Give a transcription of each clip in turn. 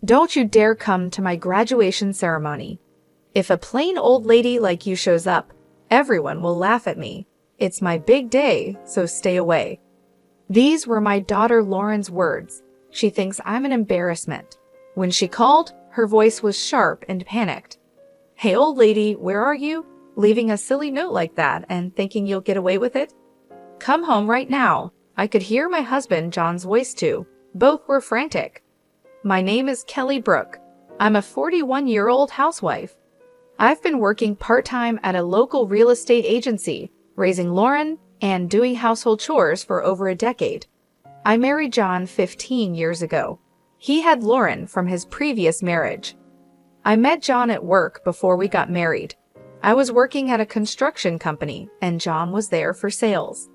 Don't you dare come to my graduation ceremony. If a plain old lady like you shows up, everyone will laugh at me. It's my big day, so stay away." These were my daughter Lauren's words. She thinks I'm an embarrassment. When she called, her voice was sharp and panicked. "Hey, old lady, where are you? Leaving a silly note like that and thinking you'll get away with it? Come home right now." I could hear my husband John's voice too. Both were frantic. "My name is Kelly Brooke. I'm a 41-year-old housewife. I've been working part-time at a local real estate agency, raising Lauren and doing household chores for over a decade. I married John 15 years ago. He had Lauren from his previous marriage. I met John at work before we got married. I was working at a construction company and John was there for sales.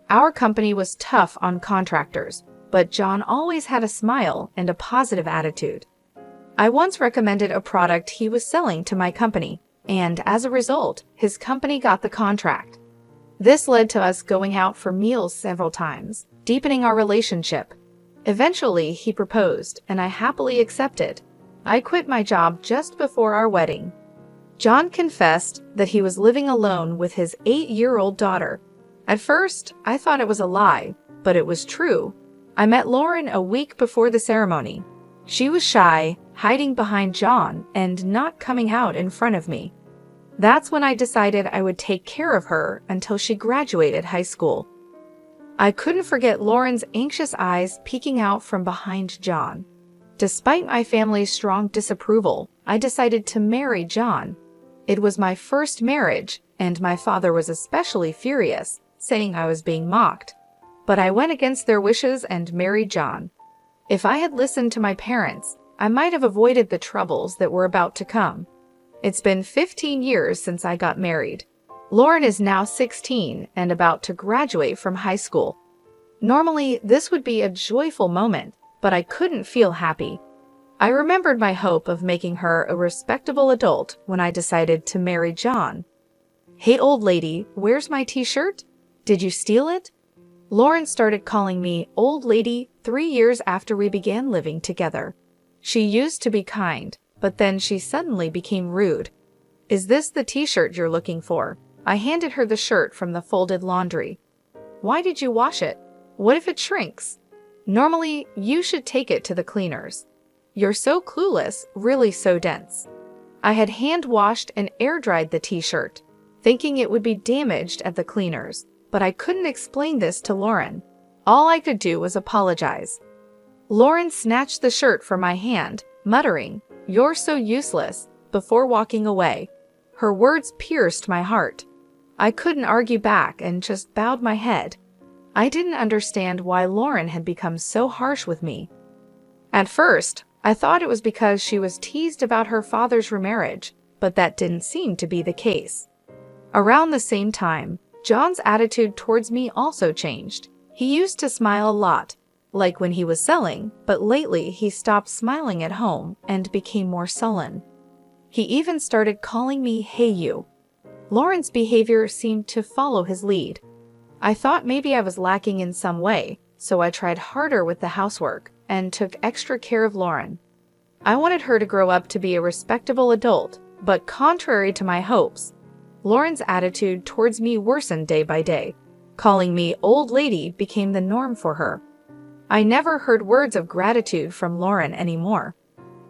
Our company was tough on contractors, but John always had a smile and a positive attitude. I once recommended a product he was selling to my company, and as a result, his company got the contract. This led to us going out for meals several times, deepening our relationship. Eventually, he proposed, and I happily accepted. I quit my job just before our wedding. John confessed that he was living alone with his 8-year-old daughter. At first, I thought it was a lie, but it was true. I met Lauren a week before the ceremony. She was shy, hiding behind John, and not coming out in front of me. That's when I decided I would take care of her until she graduated high school. I couldn't forget Lauren's anxious eyes peeking out from behind John. Despite my family's strong disapproval, I decided to marry John. It was my first marriage, and my father was especially furious, saying I was being mocked. But I went against their wishes and married John. If I had listened to my parents, I might have avoided the troubles that were about to come. It's been 15 years since I got married. Lauren is now 16 and about to graduate from high school. Normally, this would be a joyful moment, but I couldn't feel happy. I remembered my hope of making her a respectable adult when I decided to marry John. "Hey, old lady, where's my t-shirt? Did you steal it?" Lauren started calling me old lady 3 years after we began living together. She used to be kind, but then she suddenly became rude. "Is this the t-shirt you're looking for?" I handed her the shirt from the folded laundry. "Why did you wash it? What if it shrinks? Normally, you should take it to the cleaners. You're so clueless, really so dense." I had hand-washed and air-dried the t-shirt, thinking it would be damaged at the cleaners, but I couldn't explain this to Lauren. All I could do was apologize. Lauren snatched the shirt from my hand, muttering, "You're so useless," before walking away. Her words pierced my heart. I couldn't argue back and just bowed my head. I didn't understand why Lauren had become so harsh with me. At first, I thought it was because she was teased about her father's remarriage, but that didn't seem to be the case. Around the same time, John's attitude towards me also changed. He used to smile a lot, like when he was selling, but lately he stopped smiling at home and became more sullen. He even started calling me "Hey you." Lauren's behavior seemed to follow his lead. I thought maybe I was lacking in some way, so I tried harder with the housework and took extra care of Lauren. I wanted her to grow up to be a respectable adult, but contrary to my hopes, Lauren's attitude towards me worsened day by day. Calling me old lady became the norm for her. I never heard words of gratitude from Lauren anymore.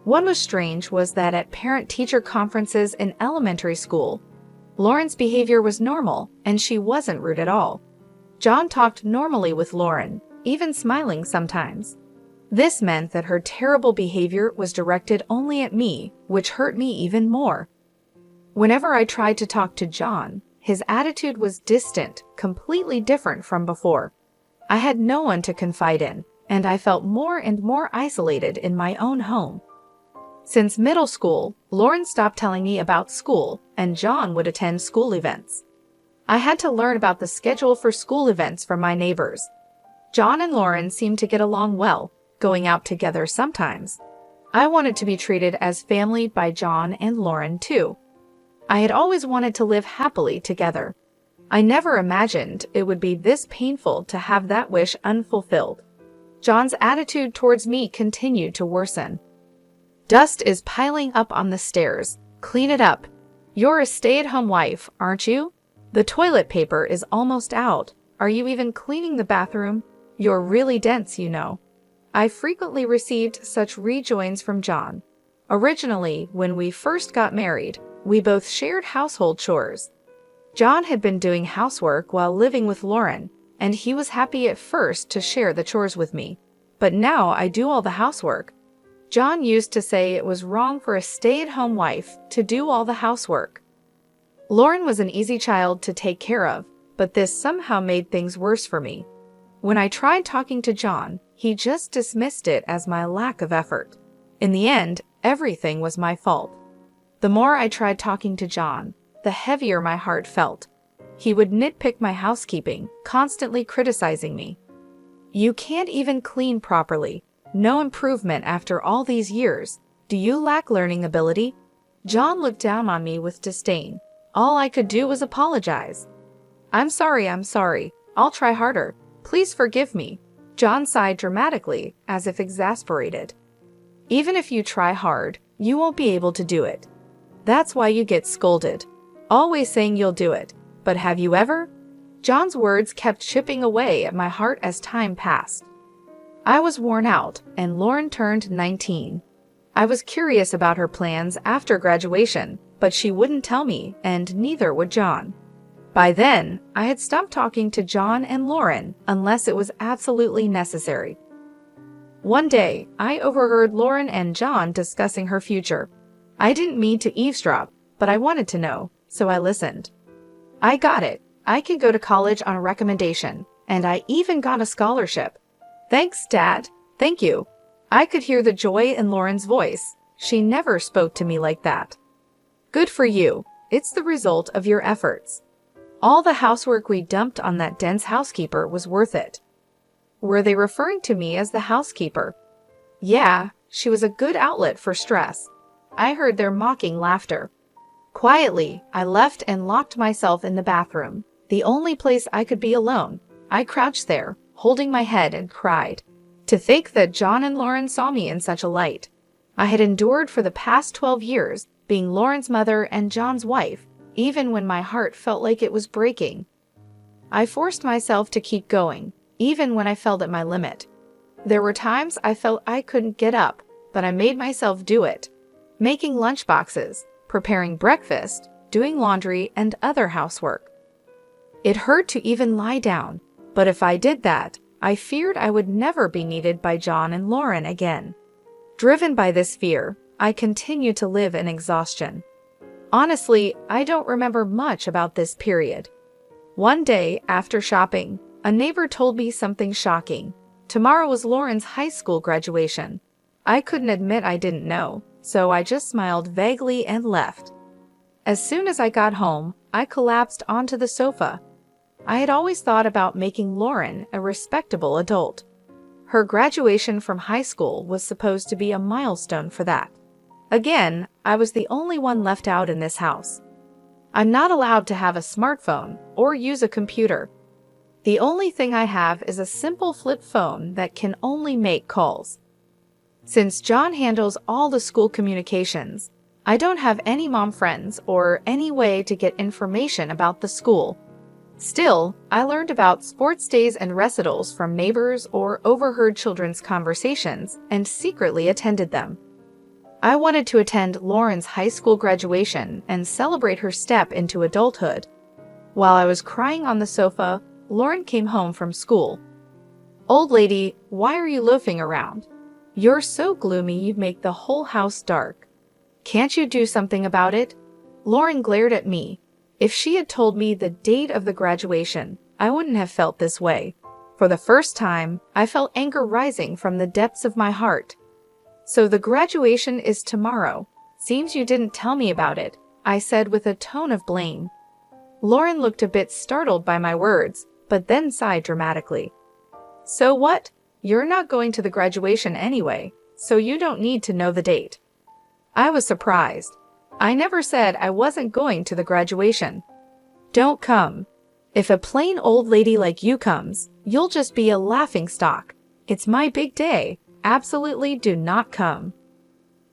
What was strange was that at parent-teacher conferences in elementary school, Lauren's behavior was normal and she wasn't rude at all. John talked normally with Lauren, even smiling sometimes. This meant that her terrible behavior was directed only at me, which hurt me even more. Whenever I tried to talk to John, his attitude was distant, completely different from before. I had no one to confide in, and I felt more and more isolated in my own home. Since middle school, Lauren stopped telling me about school, and John would attend school events. I had to learn about the schedule for school events from my neighbors. John and Lauren seemed to get along well, going out together sometimes. I wanted to be treated as family by John and Lauren too. I had always wanted to live happily together. I never imagined it would be this painful to have that wish unfulfilled. John's attitude towards me continued to worsen. Dust is piling up on the stairs. Clean it up. You're a stay-at-home wife, aren't you? The toilet paper is almost out. Are you even cleaning the bathroom? You're really dense, you know. I frequently received such rejoins from John. Originally, when we first got married, we both shared household chores. John had been doing housework while living with Lauren, and he was happy at first to share the chores with me. But now I do all the housework. John used to say it was wrong for a stay-at-home wife to do all the housework. Lauren was an easy child to take care of, but this somehow made things worse for me. When I tried talking to John, he just dismissed it as my lack of effort. In the end, everything was my fault. The more I tried talking to John, the heavier my heart felt. He would nitpick my housekeeping, constantly criticizing me. You can't even clean properly. No improvement after all these years. Do you lack learning ability? John looked down on me with disdain. All I could do was apologize. I'm sorry. I'll try harder. Please forgive me. John sighed dramatically, as if exasperated. Even if you try hard, you won't be able to do it. That's why you get scolded. Always saying you'll do it. But have you ever? John's words kept chipping away at my heart as time passed. I was worn out, and Lauren turned 19. I was curious about her plans after graduation, but she wouldn't tell me, and neither would John. By then, I had stopped talking to John and Lauren unless it was absolutely necessary. One day, I overheard Lauren and John discussing her future. I didn't mean to eavesdrop, but I wanted to know, so I listened. I got it. I could go to college on a recommendation, and I even got a scholarship. Thanks, Dad. Thank you. I could hear the joy in Lauren's voice. She never spoke to me like that. Good for you. It's the result of your efforts. All the housework we dumped on that dense housekeeper was worth it. Were they referring to me as the housekeeper? Yeah, she was a good outlet for stress. I heard their mocking laughter. Quietly, I left and locked myself in the bathroom, the only place I could be alone. I crouched there, holding my head, and cried. To think that John and Lauren saw me in such a light. I had endured for the past 12 years, being Lauren's mother and John's wife, even when my heart felt like it was breaking. I forced myself to keep going, even when I felt at my limit. There were times I felt I couldn't get up, but I made myself do it. Making lunchboxes, preparing breakfast, doing laundry, and other housework. It hurt to even lie down, but if I did that, I feared I would never be needed by John and Lauren again. Driven by this fear, I continued to live in exhaustion. Honestly, I don't remember much about this period. One day, after shopping, a neighbor told me something shocking. Tomorrow was Lauren's high school graduation. I couldn't admit I didn't know, so I just smiled vaguely and left. As soon as I got home, I collapsed onto the sofa. I had always thought about making Lauren a respectable adult. Her graduation from high school was supposed to be a milestone for that. Again, I was the only one left out in this house. I'm not allowed to have a smartphone or use a computer. The only thing I have is a simple flip phone that can only make calls. Since John handles all the school communications, I don't have any mom friends or any way to get information about the school. Still, I learned about sports days and recitals from neighbors or overheard children's conversations and secretly attended them. I wanted to attend Lauren's high school graduation and celebrate her step into adulthood. While I was crying on the sofa, Lauren came home from school. Old lady, why are you loafing around? You're so gloomy you'd make the whole house dark. Can't you do something about it? Lauren glared at me. If she had told me the date of the graduation, I wouldn't have felt this way. For the first time, I felt anger rising from the depths of my heart. So the graduation is tomorrow. Seems you didn't tell me about it, I said with a tone of blame. Lauren looked a bit startled by my words, but then sighed dramatically. So what? You're not going to the graduation anyway, so you don't need to know the date. I was surprised. I never said I wasn't going to the graduation. Don't come. If a plain old lady like you comes, you'll just be a laughingstock. It's my big day. Absolutely do not come.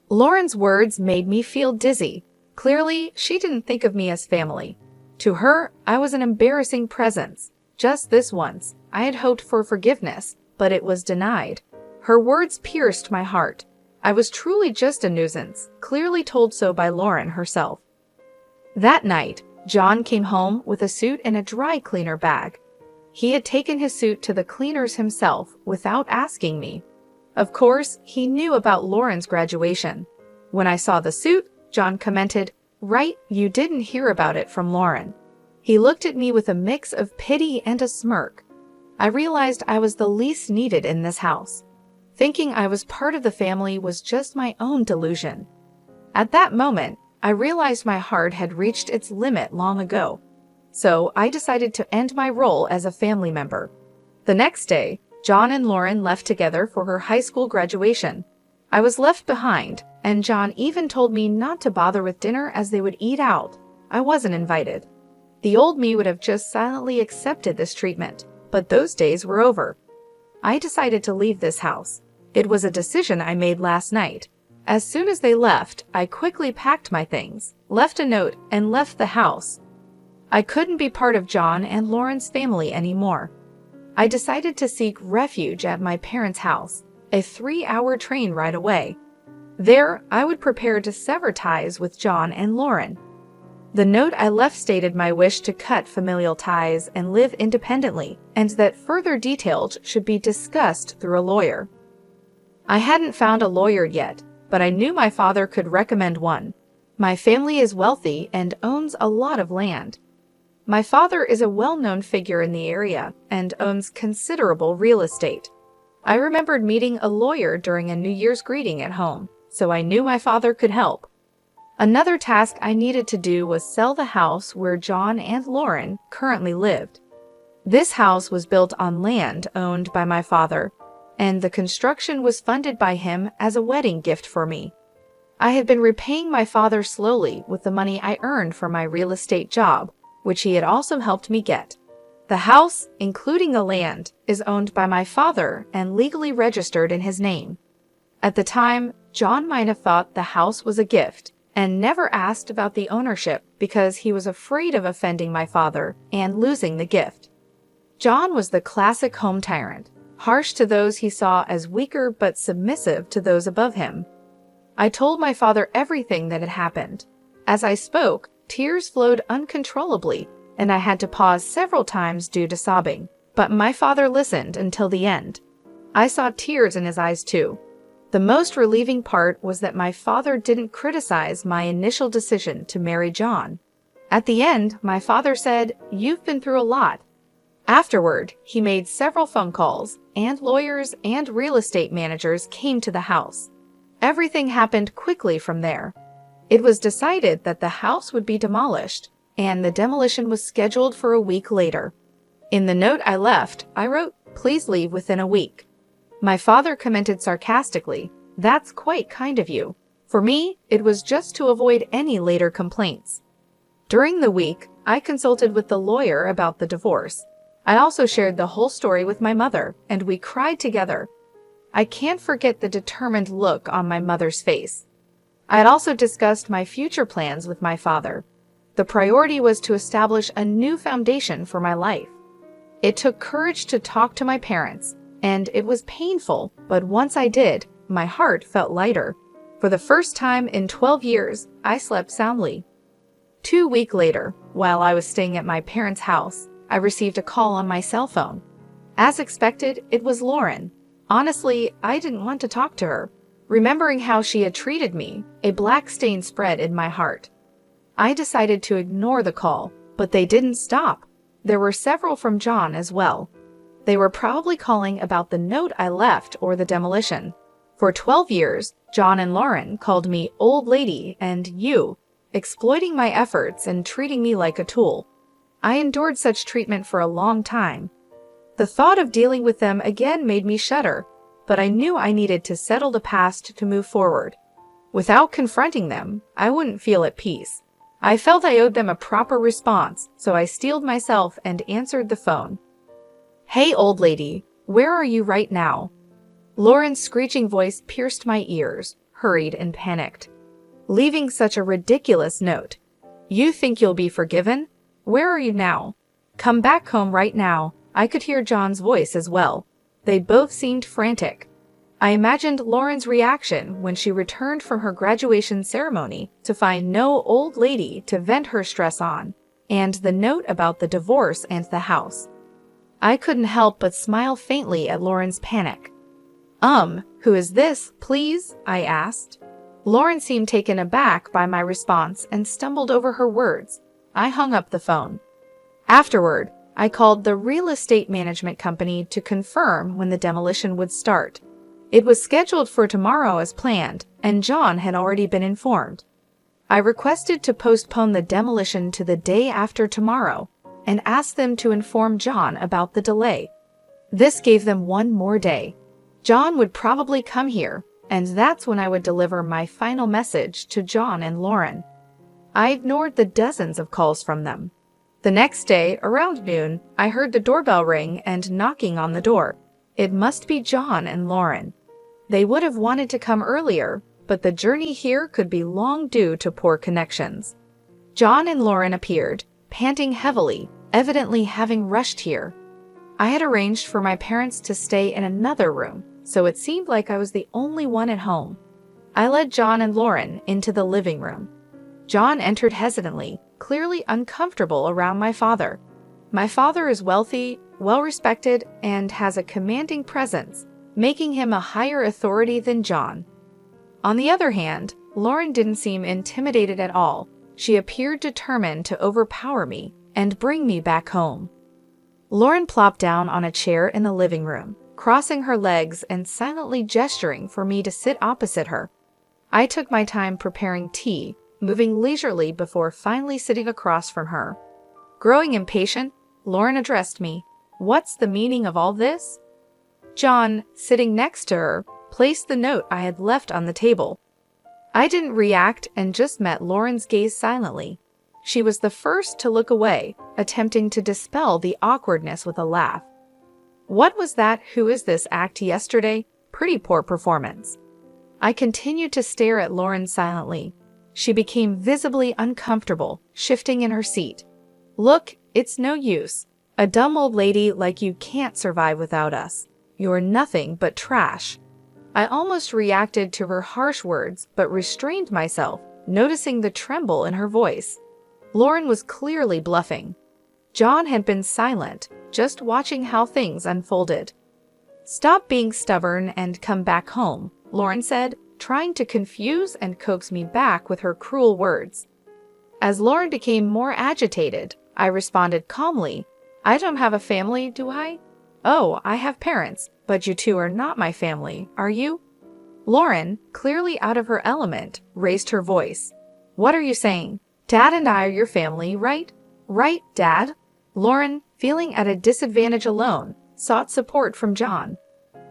Lauren's words made me feel dizzy. Clearly, she didn't think of me as family. To her, I was an embarrassing presence. Just this once, I had hoped for forgiveness, but it was denied. Her words pierced my heart. I was truly just a nuisance, clearly told so by Lauren herself. That night, John came home with a suit and a dry cleaner bag. He had taken his suit to the cleaners himself without asking me. Of course, he knew about Lauren's graduation. When I saw the suit, John commented, "Right, you didn't hear about it from Lauren." He looked at me with a mix of pity and a smirk. I realized I was the least needed in this house. Thinking I was part of the family was just my own delusion. At that moment, I realized my heart had reached its limit long ago. So I decided to end my role as a family member. The next day, John and Lauren left together for her high school graduation. I was left behind, and John even told me not to bother with dinner as they would eat out. I wasn't invited. The old me would have just silently accepted this treatment, but those days were over. I decided to leave this house. It was a decision I made last night. As soon as they left, I quickly packed my things, left a note, and left the house. I couldn't be part of John and Lauren's family anymore. I decided to seek refuge at my parents' house, a 3-hour train ride away. There, I would prepare to sever ties with John and Lauren. The note I left stated my wish to cut familial ties and live independently, and that further details should be discussed through a lawyer. I hadn't found a lawyer yet, but I knew my father could recommend one. My family is wealthy and owns a lot of land. My father is a well-known figure in the area and owns considerable real estate. I remembered meeting a lawyer during a New Year's greeting at home, so I knew my father could help. Another task I needed to do was sell the house where John and Lauren currently lived. This house was built on land owned by my father, and the construction was funded by him as a wedding gift for me. I had been repaying my father slowly with the money I earned from my real estate job, which he had also helped me get. The house, including the land, is owned by my father and legally registered in his name. At the time, John might have thought the house was a gift and never asked about the ownership because he was afraid of offending my father and losing the gift. John was the classic home tyrant, harsh to those he saw as weaker but submissive to those above him. I told my father everything that had happened. As I spoke, tears flowed uncontrollably, and I had to pause several times due to sobbing. But my father listened until the end. I saw tears in his eyes too. The most relieving part was that my father didn't criticize my initial decision to marry John. At the end, my father said, "You've been through a lot." Afterward, he made several phone calls, and lawyers and real estate managers came to the house. Everything happened quickly from there. It was decided that the house would be demolished, and the demolition was scheduled for a week later. In the note I left, I wrote, "Please leave within a week." My father commented sarcastically, "That's quite kind of you." For me, it was just to avoid any later complaints. During the week, I consulted with the lawyer about the divorce. I also shared the whole story with my mother, and we cried together. I can't forget the determined look on my mother's face. I had also discussed my future plans with my father. The priority was to establish a new foundation for my life. It took courage to talk to my parents, and it was painful, but once I did, my heart felt lighter. For the first time in 12 years, I slept soundly. 2 weeks later, while I was staying at my parents' house, I received a call on my cell phone. As expected, it was Lauren. Honestly, I didn't want to talk to her. Remembering how she had treated me, a black stain spread in my heart. I decided to ignore the call, but they didn't stop. There were several from John as well. They were probably calling about the note I left or the demolition. For 12 years, John and Lauren called me old lady and you, exploiting my efforts and treating me like a tool. I endured such treatment for a long time. The thought of dealing with them again made me shudder, but I knew I needed to settle the past to move forward. Without confronting them, I wouldn't feel at peace. I felt I owed them a proper response, so I steeled myself and answered the phone. "Hey, old lady, where are you right now?" Lauren's screeching voice pierced my ears. hurried and panicked, leaving such a ridiculous note. "You think you'll be forgiven? Where are you now? Come back home right now." I could hear John's voice as well. They both seemed frantic. I imagined Lauren's reaction when she returned from her graduation ceremony to find no old lady to vent her stress on, and the note about the divorce and the house. I couldn't help but smile faintly at Lauren's panic. Who is this, please?" I asked. Lauren seemed taken aback by my response and stumbled over her words. I hung up the phone. Afterward, I called the real estate management company to confirm when the demolition would start. It was scheduled for tomorrow as planned, and John had already been informed. I requested to postpone the demolition to the day after tomorrow and asked them to inform John about the delay. This gave them one more day. John would probably come here, and that's when I would deliver my final message to John and Lauren. I ignored the dozens of calls from them. The next day, around noon, I heard the doorbell ring and knocking on the door. It must be John and Lauren. They would have wanted to come earlier, but the journey here could be long due to poor connections. John and Lauren appeared, panting heavily, evidently having rushed here. I had arranged for my parents to stay in another room, so it seemed like I was the only one at home. I led John and Lauren into the living room. John entered hesitantly, clearly uncomfortable around my father. My father is wealthy, well-respected, and has a commanding presence, making him a higher authority than John. On the other hand, Lauren didn't seem intimidated at all. She appeared determined to overpower me and bring me back home. Lauren plopped down on a chair in the living room, crossing her legs and silently gesturing for me to sit opposite her. I took my time preparing tea, moving leisurely before finally sitting across from her. Growing impatient, Lauren addressed me. "What's the meaning of all this?" John, sitting next to her, placed the note I had left on the table. I didn't react and just met Lauren's gaze silently. She was the first to look away, attempting to dispel the awkwardness with a laugh. "What was that 'who is this' act yesterday? Pretty poor performance." I continued to stare at Lauren silently. She became visibly uncomfortable, shifting in her seat. "Look, it's no use. A dumb old lady like you can't survive without us. You're nothing but trash." I almost reacted to her harsh words, but restrained myself, noticing the tremble in her voice. Lauren was clearly bluffing. John had been silent, just watching how things unfolded. "Stop being stubborn and come back home," Lauren said, trying to confuse and coax me back with her cruel words. As Lauren became more agitated, I responded calmly, "I don't have a family, do I?" "Oh, I have parents, but you two are not my family, are you?" Lauren, clearly out of her element, raised her voice. "What are you saying? Dad and I are your family, right?" "Right, Dad?" Lauren, feeling at a disadvantage alone, sought support from John.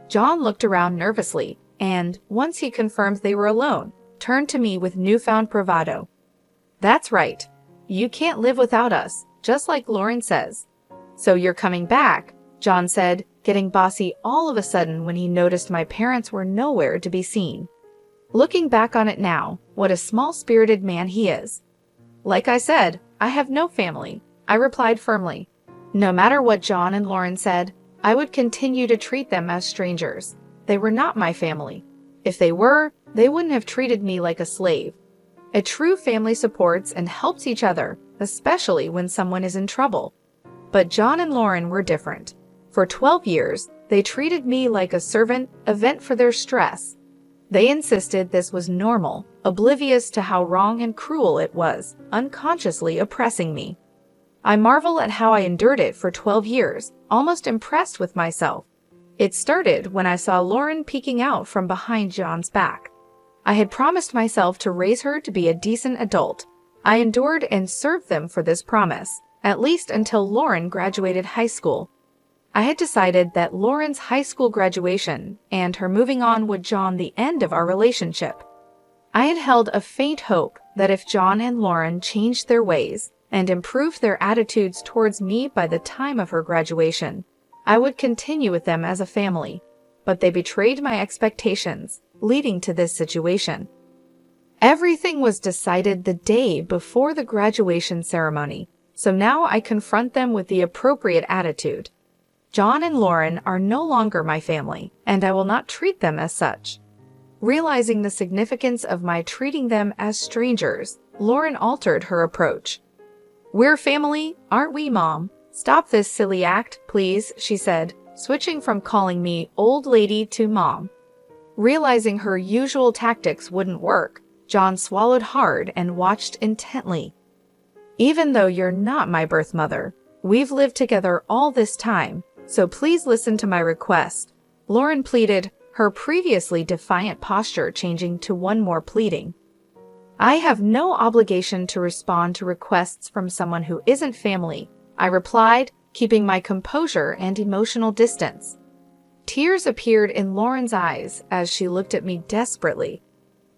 John looked around nervously, and, once he confirmed they were alone, turned to me with newfound bravado. "That's right. You can't live without us, just like Lauren says." "So you're coming back," John said, getting bossy all of a sudden when he noticed my parents were nowhere to be seen. Looking back on it now, what a small-spirited man he is. "Like I said, I have no family," I replied firmly. No matter what John and Lauren said, I would continue to treat them as strangers. They were not my family. If they were, they wouldn't have treated me like a slave. A true family supports and helps each other, especially when someone is in trouble. But John and Lauren were different. For 12 years, they treated me like a servant, a vent for their stress. They insisted this was normal, oblivious to how wrong and cruel it was, unconsciously oppressing me. I marvel at how I endured it for 12 years, almost impressed with myself. It started when I saw Lauren peeking out from behind John's back. I had promised myself to raise her to be a decent adult. I endured and served them for this promise, at least until Lauren graduated high school. I had decided that Lauren's high school graduation and her moving on with John the end of our relationship. I had held a faint hope that if John and Lauren changed their ways and improved their attitudes towards me by the time of her graduation, I would continue with them as a family. But they betrayed my expectations, leading to this situation. Everything was decided the day before the graduation ceremony, so now I confront them with the appropriate attitude. John and Lauren are no longer my family, and I will not treat them as such. Realizing the significance of my treating them as strangers, Lauren altered her approach. "We're family, aren't we, Mom? Stop this silly act, please," she said, switching from calling me old lady to Mom. Realizing her usual tactics wouldn't work, John swallowed hard and watched intently. "Even though you're not my birth mother, we've lived together all this time, so please listen to my request," Lauren pleaded, her previously defiant posture changing to one more pleading. "I have no obligation to respond to requests from someone who isn't family," I replied, keeping my composure and emotional distance. Tears appeared in Lauren's eyes as she looked at me desperately.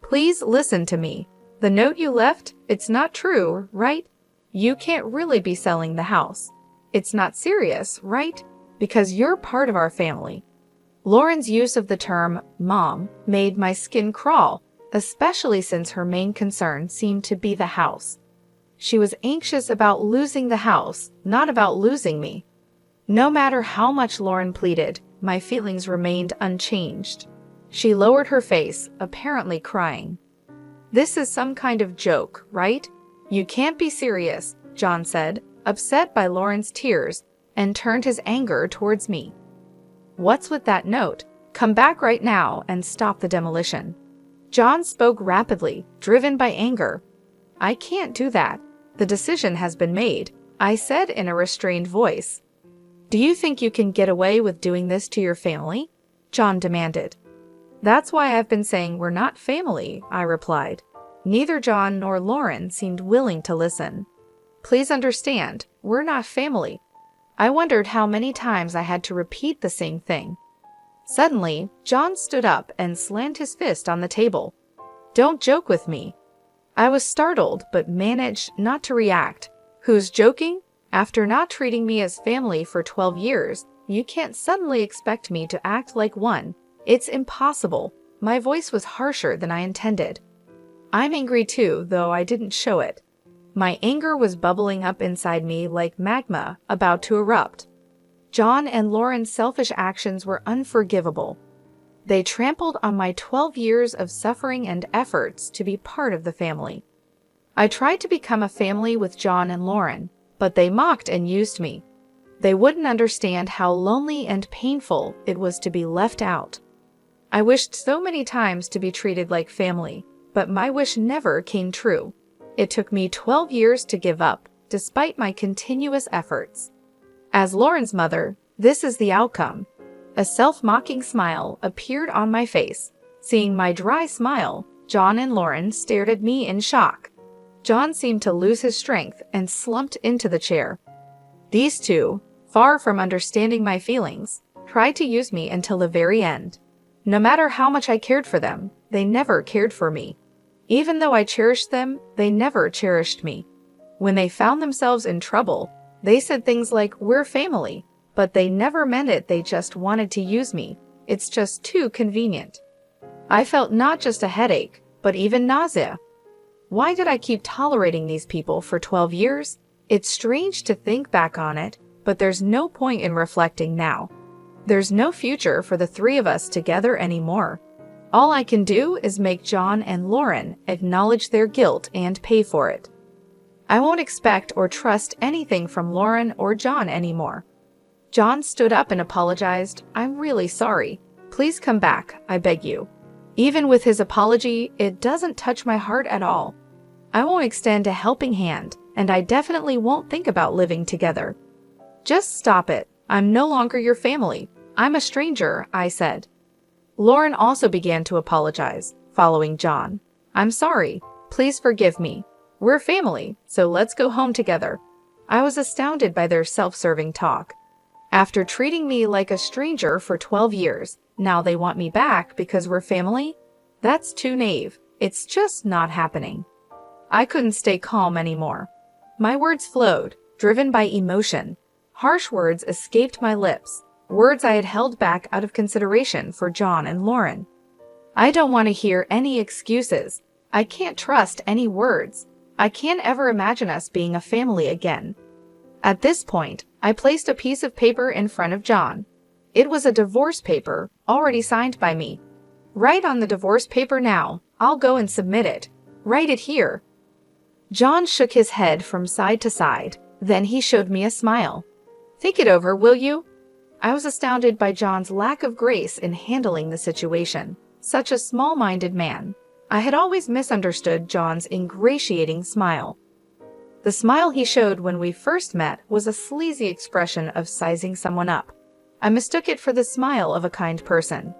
"Please listen to me. The note you left, it's not true, right? You can't really be selling the house. It's not serious, right? Because you're part of our family." Lauren's use of the term "mom" made my skin crawl, especially since her main concern seemed to be the house. She was anxious about losing the house, not about losing me. No matter how much Lauren pleaded, my feelings remained unchanged. She lowered her face, apparently crying. "This is some kind of joke, right? You can't be serious," John said, upset by Lauren's tears, and turned his anger towards me. "What's with that note? Come back right now and stop the demolition." John spoke rapidly, driven by anger. "I can't do that. The decision has been made," I said in a restrained voice. "Do you think you can get away with doing this to your family?" John demanded. "That's why I've been saying we're not family," I replied. Neither John nor Lauren seemed willing to listen. "Please understand, we're not family." I wondered how many times I had to repeat the same thing. Suddenly, John stood up and slammed his fist on the table. "Don't joke with me." I was startled but managed not to react. "Who's joking? After not treating me as family for 12 years, you can't suddenly expect me to act like one. It's impossible." My voice was harsher than I intended. I'm angry too, though I didn't show it. My anger was bubbling up inside me like magma about to erupt. John and Lauren's selfish actions were unforgivable. They trampled on my 12 years of suffering and efforts to be part of the family. I tried to become a family with John and Lauren, but they mocked and used me. They wouldn't understand how lonely and painful it was to be left out. I wished so many times to be treated like family, but my wish never came true. It took me 12 years to give up, despite my continuous efforts. As Lauren's mother, this is the outcome. A self-mocking smile appeared on my face. Seeing my dry smile, John and Lauren stared at me in shock. John seemed to lose his strength and slumped into the chair. These two, far from understanding my feelings, tried to use me until the very end. No matter how much I cared for them, they never cared for me. Even though I cherished them, they never cherished me. When they found themselves in trouble, they said things like, "We're family," but they never meant it. They just wanted to use me. It's just too convenient. I felt not just a headache, but even nausea. Why did I keep tolerating these people for 12 years? It's strange to think back on it, but there's no point in reflecting now. There's no future for the three of us together anymore. All I can do is make John and Lauren acknowledge their guilt and pay for it. I won't expect or trust anything from Lauren or John anymore. John stood up and apologized. "I'm really sorry. Please come back, I beg you." Even with his apology, it doesn't touch my heart at all. I won't extend a helping hand, and I definitely won't think about living together. "Just stop it. I'm no longer your family. I'm a stranger," I said. Lauren also began to apologize, following John. "I'm sorry. Please forgive me. We're family, so let's go home together." I was astounded by their self-serving talk. After treating me like a stranger for 12 years, now they want me back because we're family? That's too naive. It's just not happening. I couldn't stay calm anymore. My words flowed, driven by emotion. Harsh words escaped my lips, words I had held back out of consideration for John and Lauren. I don't want to hear any excuses. I can't trust any words. I can't ever imagine us being a family again. At this point, I placed a piece of paper in front of John. It was a divorce paper, already signed by me. Write on the divorce paper now. I'll go and submit it. Write it here. John shook his head from side to side. Then he showed me a smile. Think it over, will you? I was astounded by John's lack of grace in handling the situation. Such a small-minded man. I had always misunderstood John's ingratiating smile. The smile he showed when we first met was a sleazy expression of sizing someone up. I mistook it for the smile of a kind person.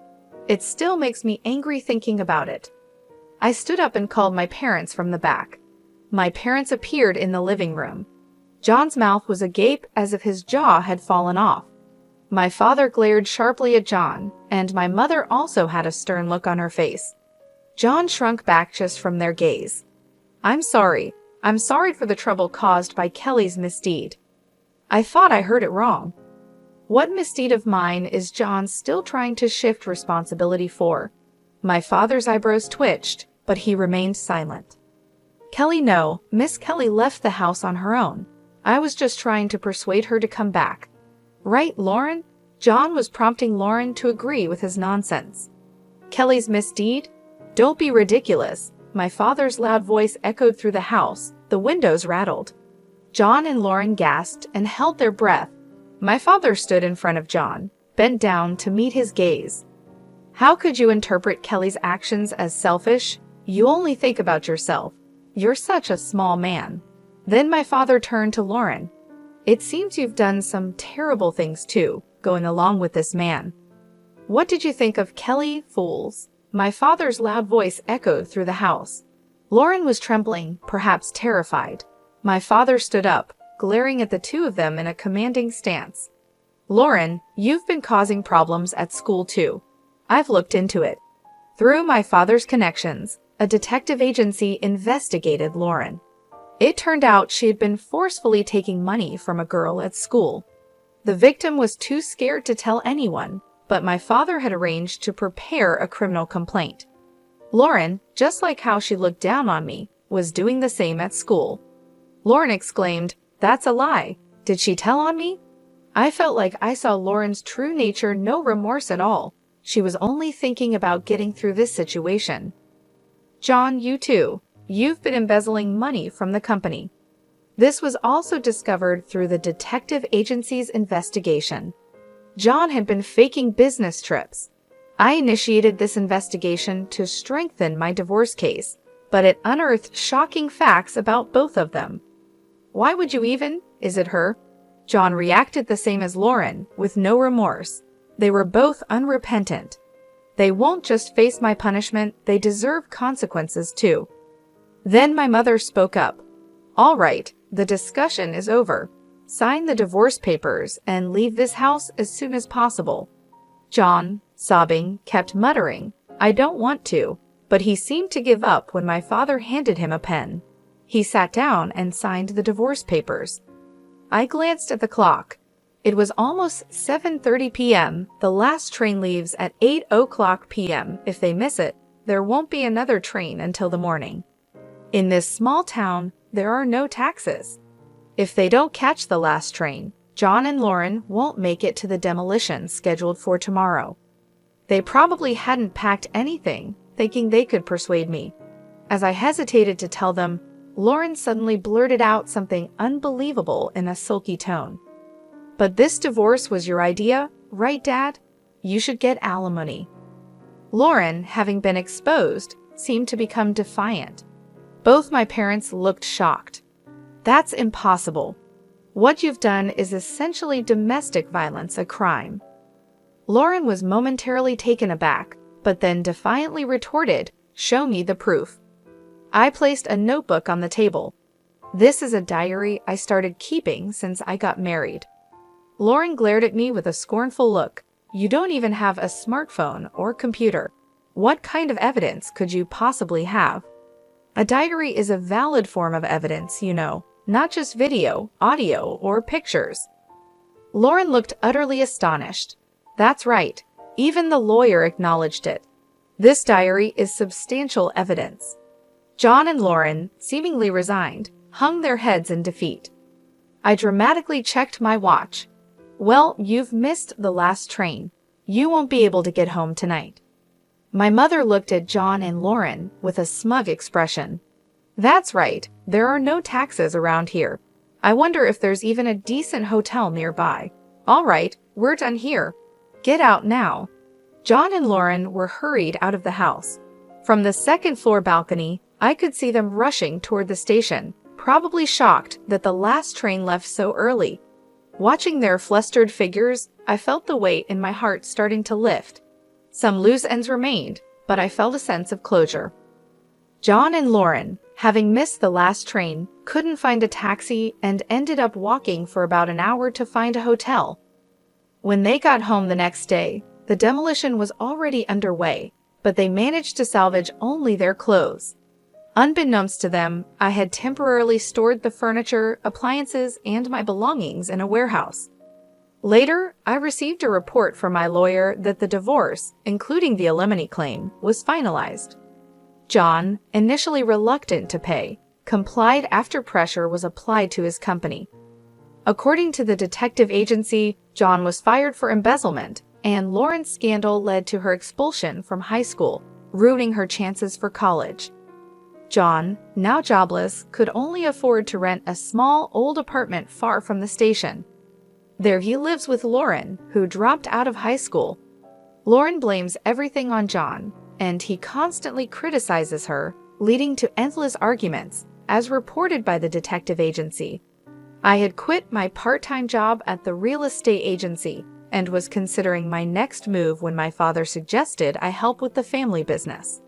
It still makes me angry thinking about it. I stood up and called my parents from the back. My parents appeared in the living room. John's mouth was agape as if his jaw had fallen off. My father glared sharply at John, and my mother also had a stern look on her face. John shrunk back just from their gaze. I'm sorry. I'm sorry for the trouble caused by Kelly's misdeed. I thought I heard it wrong. What misdeed of mine is John still trying to shift responsibility for? My father's eyebrows twitched, but he remained silent. Kelly, no, Miss Kelly left the house on her own. I was just trying to persuade her to come back. Right, Lauren? John was prompting Lauren to agree with his nonsense. Kelly's misdeed? Don't be ridiculous. My father's loud voice echoed through the house. The windows rattled. John and Lauren gasped and held their breath. My father stood in front of John, bent down to meet his gaze. How could you interpret Kelly's actions as selfish? You only think about yourself. You're such a small man. Then my father turned to Lauren. It seems you've done some terrible things too, going along with this man. What did you think of Kelly, fools? My father's loud voice echoed through the house. Lauren was trembling, perhaps terrified. My father stood up, glaring at the two of them in a commanding stance. Lauren, you've been causing problems at school too. I've looked into it. Through my father's connections, a detective agency investigated Lauren. It turned out she had been forcefully taking money from a girl at school. The victim was too scared to tell anyone, but my father had arranged to prepare a criminal complaint. Lauren, just like how she looked down on me, was doing the same at school. Lauren exclaimed, "That's a lie. Did she tell on me?" I felt like I saw Lauren's true nature, no remorse at all. She was only thinking about getting through this situation. John, you too. You've been embezzling money from the company. This was also discovered through the detective agency's investigation. John had been faking business trips. I initiated this investigation to strengthen my divorce case, but it unearthed shocking facts about both of them. Why would you even? Is it her? John reacted the same as Lauren, with no remorse. They were both unrepentant. They won't just face my punishment, they deserve consequences too. Then my mother spoke up. All right, the discussion is over. Sign the divorce papers and leave this house as soon as possible. John, sobbing, kept muttering, I don't want to, but he seemed to give up when my father handed him a pen. He sat down and signed the divorce papers. I glanced at the clock. It was almost 7:30 p.m. The last train leaves at 8:00 p.m. If they miss it, there won't be another train until the morning. In this small town, there are no taxis. If they don't catch the last train, John and Lauren won't make it to the demolition scheduled for tomorrow. They probably hadn't packed anything, thinking they could persuade me. As I hesitated to tell them, Lauren suddenly blurted out something unbelievable in a sulky tone. But this divorce was your idea, right, Dad? You should get alimony. Lauren, having been exposed, seemed to become defiant. Both my parents looked shocked. That's impossible. What you've done is essentially domestic violence, a crime. Lauren was momentarily taken aback, but then defiantly retorted, show me the proof. I placed a notebook on the table. This is a diary I started keeping since I got married. Lauren glared at me with a scornful look. You don't even have a smartphone or computer. What kind of evidence could you possibly have? A diary is a valid form of evidence, you know, not just video, audio, or pictures. Lauren looked utterly astonished. That's right. Even the lawyer acknowledged it. This diary is substantial evidence. John and Lauren, seemingly resigned, hung their heads in defeat. I dramatically checked my watch. Well, you've missed the last train. You won't be able to get home tonight. My mother looked at John and Lauren with a smug expression. That's right, there are no taxis around here. I wonder if there's even a decent hotel nearby. All right, we're done here. Get out now. John and Lauren were hurried out of the house. From the second-floor balcony, I could see them rushing toward the station, probably shocked that the last train left so early. Watching their flustered figures, I felt the weight in my heart starting to lift. Some loose ends remained, but I felt a sense of closure. John and Lauren, having missed the last train, couldn't find a taxi and ended up walking for about an hour to find a hotel. When they got home the next day, the demolition was already underway, but they managed to salvage only their clothes. Unbeknownst to them, I had temporarily stored the furniture, appliances, and my belongings in a warehouse. Later, I received a report from my lawyer that the divorce, including the alimony claim, was finalized. John, initially reluctant to pay, complied after pressure was applied to his company. According to the detective agency, John was fired for embezzlement, and Lauren's scandal led to her expulsion from high school, ruining her chances for college. John, now jobless, could only afford to rent a small, old apartment far from the station. There he lives with Lauren, who dropped out of high school. Lauren blames everything on John, and he constantly criticizes her, leading to endless arguments, as reported by the detective agency. I had quit my part-time job at the real estate agency and was considering my next move when my father suggested I help with the family business.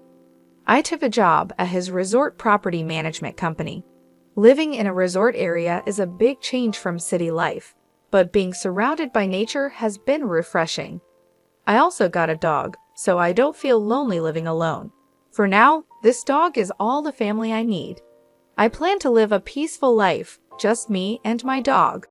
I took a job at his resort property management company. Living in a resort area is a big change from city life, but being surrounded by nature has been refreshing. I also got a dog, so I don't feel lonely living alone. For now, this dog is all the family I need. I plan to live a peaceful life, just me and my dog.